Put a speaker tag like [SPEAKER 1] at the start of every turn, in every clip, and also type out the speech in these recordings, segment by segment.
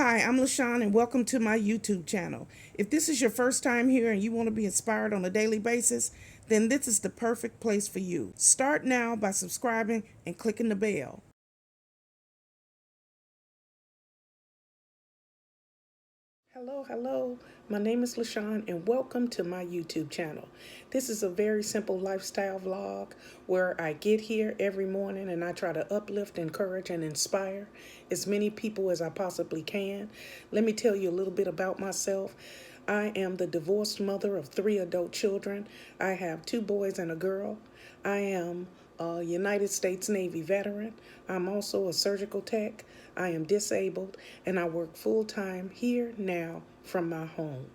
[SPEAKER 1] Hi, I'm Lashon and welcome to my YouTube channel. If this is your first time here and you want to be inspired on a daily basis, then this is the perfect place for you. Start now by subscribing and clicking the bell. Hello. My name is Lashon and welcome to my YouTube channel. This is a very simple lifestyle vlog where I get here every morning and I try to uplift, encourage, and inspire as many people as I possibly can. Let me tell you a little bit about myself. I am the divorced mother of 3 adult children. I have 2 boys and a girl. I am a United States Navy veteran. I'm also a surgical tech. I am disabled and I work full-time here now from my home.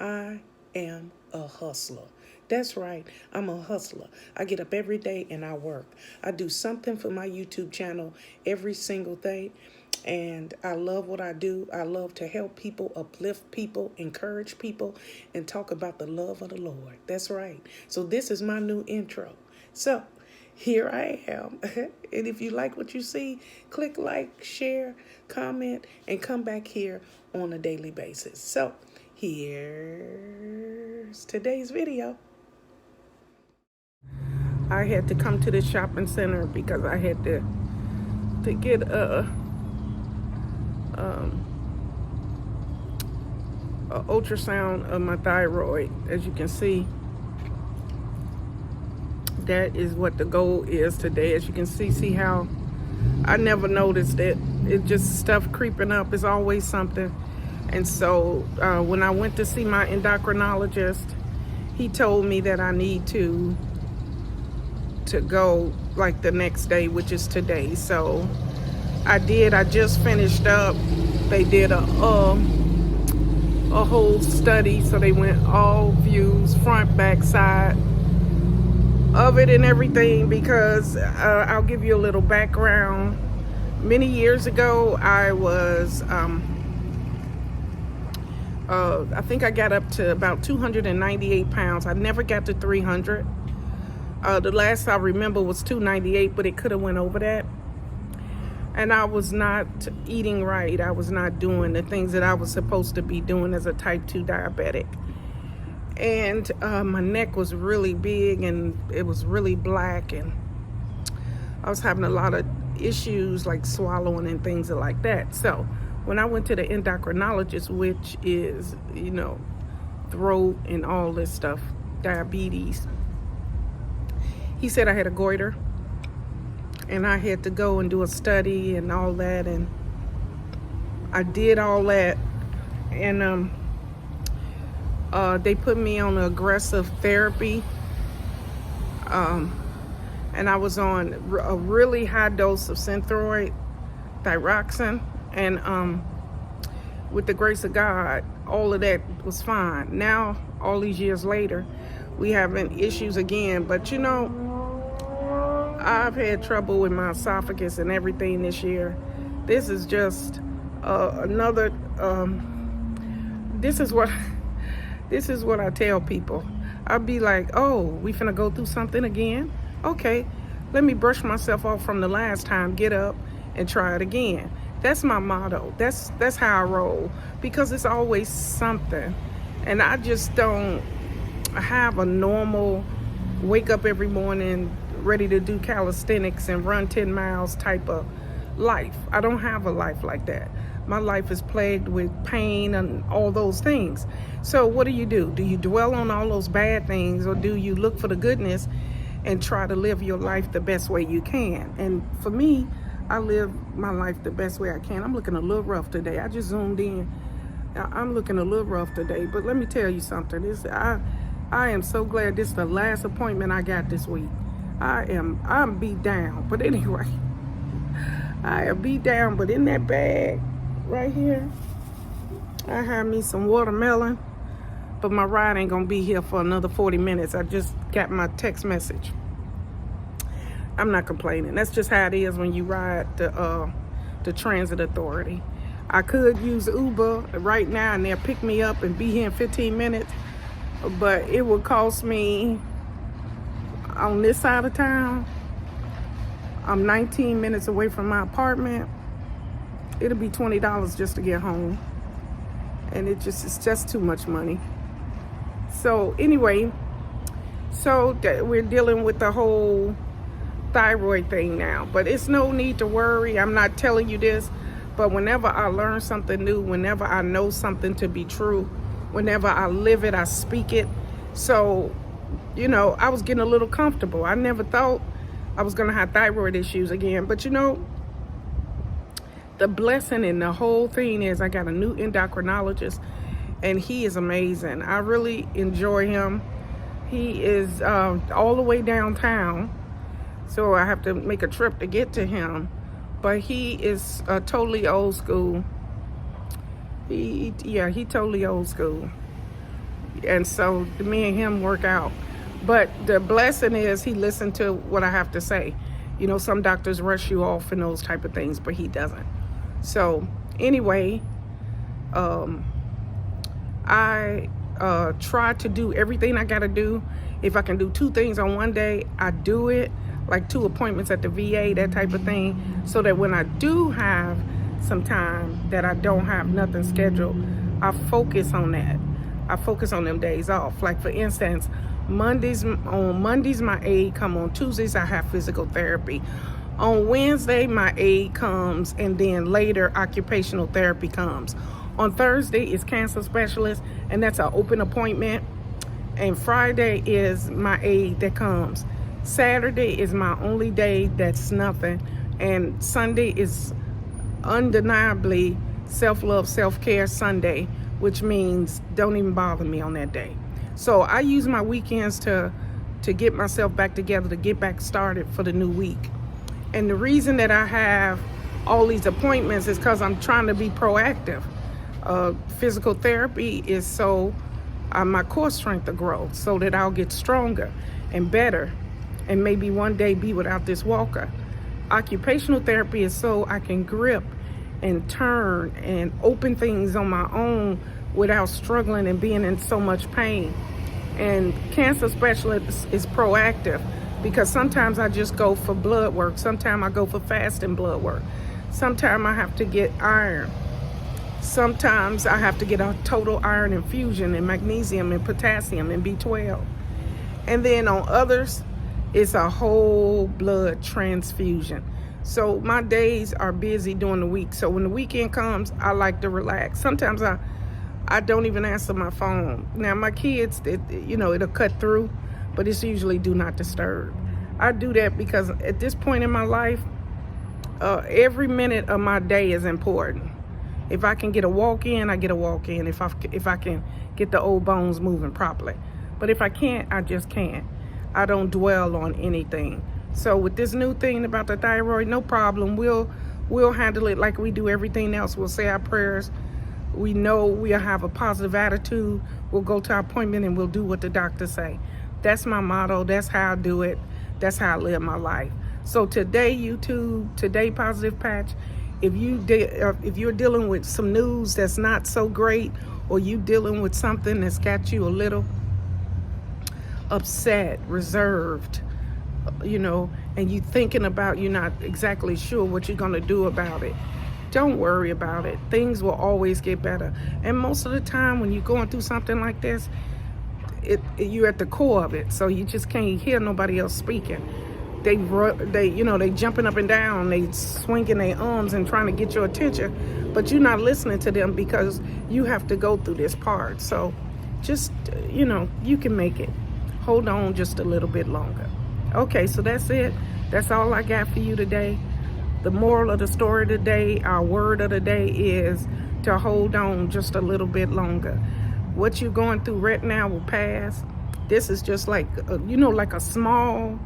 [SPEAKER 1] I am a hustler. That's right, I'm a hustler. I get up every day and I work. I do something for my YouTube channel every single day. And I love what I do. I love to help people, uplift people, encourage people, and talk about the love of the Lord. That's right. So this is my new intro. So here I am. And if you like what you see, click like, share, comment, and come back here on a daily basis. So here's today's video. I had to come to the shopping center because I had to get a ultrasound of my thyroid. As you can see, that is what the goal is today. As you can see how I never noticed it. It's just stuff creeping up. It's always something. And so when I went to see my endocrinologist, he told me that I need to go like the next day, which is today. So I did. I just finished up. They did a whole study. So they went all views, front, back, side of it and everything, because I'll give you a little background. Many years ago, I was I think I got up to about 298 pounds. I never got to 300. The last I remember was 298, but it could have went over that. And I was not eating right. I was not doing the things that I was supposed to be doing as a type 2 diabetic. And my neck was really big and it was really black, and I was having a lot of issues like swallowing and things like that. So when I went to the endocrinologist, which is, throat and all this stuff, diabetes, he said I had a goiter and I had to go and do a study and all that. And I did all that, and they put me on aggressive therapy, and I was on a really high dose of Thyroid, thyroxine, and with the grace of God, all of that was fine. Now, all these years later, we having issues again. But I've had trouble with my esophagus and everything this year. This is just another. This is what I tell people. I'll be like, oh, we finna go through something again? Okay, let me brush myself off from the last time, get up and try it again. That's my motto. That's how I roll, because it's always something. And I just don't have a normal wake up every morning ready to do calisthenics and run 10 miles type of life. I don't have a life like that. My life is plagued with pain and all those things. So what do? Do you dwell on all those bad things, or do you look for the goodness and try to live your life the best way you can? And for me, I live my life the best way I can. I'm looking a little rough today. I just zoomed in. I'm looking a little rough today, but let me tell you something. I am so glad this is the last appointment I got this week. I'm beat down, but anyway, I am beat down. But in that bag right here, I have me some watermelon, but my ride ain't gonna be here for another 40 minutes. I just got my text message. I'm not complaining. That's just how it is when you ride the transit authority. I could use Uber right now and they'll pick me up and be here in 15 minutes, but it would cost me, on this side of town, I'm 19 minutes away from my apartment. it'll be $20 just to get home. And it's just too much money. So anyway, so we're dealing with the whole thyroid thing now. But it's no need to worry. I'm not telling you this. But whenever I learn something new, whenever I know something to be true, whenever I live it, I speak it. So, I was getting a little comfortable. I never thought I was going to have thyroid issues again. But the blessing in the whole thing is I got a new endocrinologist, and he is amazing. I really enjoy him. He is all the way downtown, so I have to make a trip to get to him. But he is totally old school. He totally old school. And so me and him work out. But the blessing is he listened to what I have to say. Some doctors rush you off and those type of things, but he doesn't. So anyway, I try to do everything I got to do. If I can do 2 things on one day, I do it, like 2 appointments at the VA, that type of thing, so that when I do have some time that I don't have nothing scheduled, I focus on that. I focus on them days off. Like for instance, on Mondays my aide come. On Tuesdays I have physical therapy. On Wednesday my aide comes, and then later occupational therapy comes. On Thursday is cancer specialist, and that's an open appointment. And Friday is my aide that comes. Saturday is my only day that's nothing. And Sunday is undeniably self-love, self-care Sunday, which means don't even bother me on that day. So I use my weekends to get myself back together, to get back started for the new week. And the reason that I have all these appointments is because I'm trying to be proactive. Physical therapy is so my core strength to grow, so that I'll get stronger and better, and maybe one day be without this walker. Occupational therapy is so I can grip and turn and open things on my own without struggling and being in so much pain. And cancer specialist is proactive, because sometimes I just go for blood work. Sometimes I go for fasting blood work. Sometimes I have to get iron. Sometimes I have to get a total iron infusion, and magnesium and potassium and B12. And then on others, it's a whole blood transfusion. So my days are busy during the week. So when the weekend comes, I like to relax. Sometimes I don't even answer my phone. Now my kids, it'll cut through, but it's usually do not disturb. I do that because at this point in my life, every minute of my day is important. If I can get a walk in, I get a walk in. If I can get the old bones moving properly. But if I can't, I just can't. I don't dwell on anything. So with this new thing about the thyroid, no problem. We'll handle it like we do everything else. We'll say our prayers. We know we'll have a positive attitude. We'll go to our appointment and we'll do what the doctors say. That's my motto. That's how I do it. That's how I live my life. So today, YouTube, today Positive Patch, if you're dealing with some news that's not so great, or you dealing with something that's got you a little upset, reserved, and you thinking about, you're not exactly sure what you're going to do about it, don't worry about it. Things will always get better. And most of the time when you're going through something like this, you're at the core of it, so you just can't hear nobody else speaking. They jumping up and down, they swinging their arms and trying to get your attention, but you're not listening to them because you have to go through this part. So just, you can make it. Hold on just a little bit longer. Okay, so that's it. That's all I got for you today. The moral of the story today, our word of the day is to hold on just a little bit longer. What you're going through right now will pass. This is just like, like a small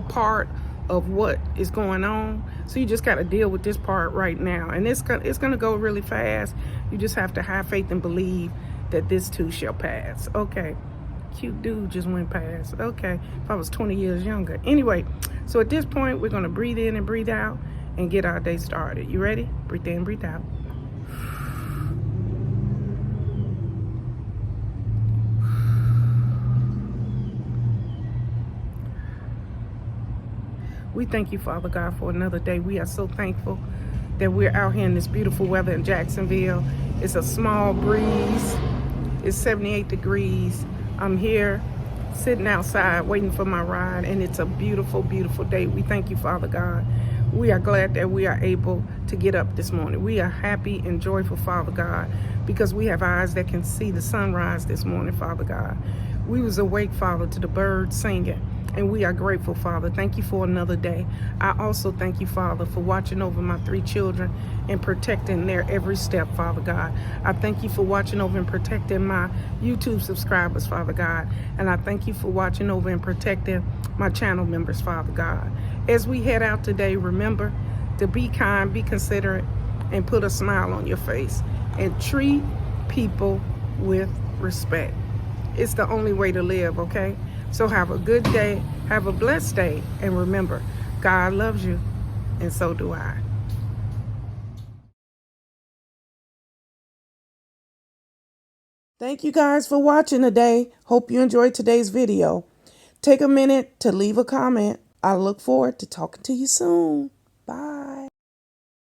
[SPEAKER 1] part of what is going on. So you just got to deal with this part right now. And it's going to go really fast. You just have to have faith and believe that this too shall pass. Okay. Cute dude just went past. Okay. If I was 20 years younger. Anyway, so at this point, we're going to breathe in and breathe out and get our day started. You ready? Breathe in, breathe out. We thank you, Father God, for another day. We are so thankful that we're out here in this beautiful weather in Jacksonville. It's a small breeze. It's 78 degrees. I'm here sitting outside waiting for my ride, and it's a beautiful, beautiful day. We thank you, Father God. We are glad that we are able to get up this morning. We are happy and joyful, Father God, because we have eyes that can see the sunrise this morning, Father God. We was awake, Father, to the birds singing, and we are grateful, Father. Thank you for another day. I also thank you, Father, for watching over my 3 children and protecting their every step, Father God. I thank you for watching over and protecting my YouTube subscribers, Father God. And I thank you for watching over and protecting my channel members, Father God. As we head out today, remember to be kind, be considerate, and put a smile on your face. And treat people with respect. It's the only way to live, okay? So have a good day, have a blessed day, and remember, God loves you, and so do I. Thank you guys for watching today. Hope you enjoyed today's video. Take a minute to leave a comment. I look forward to talking to you soon.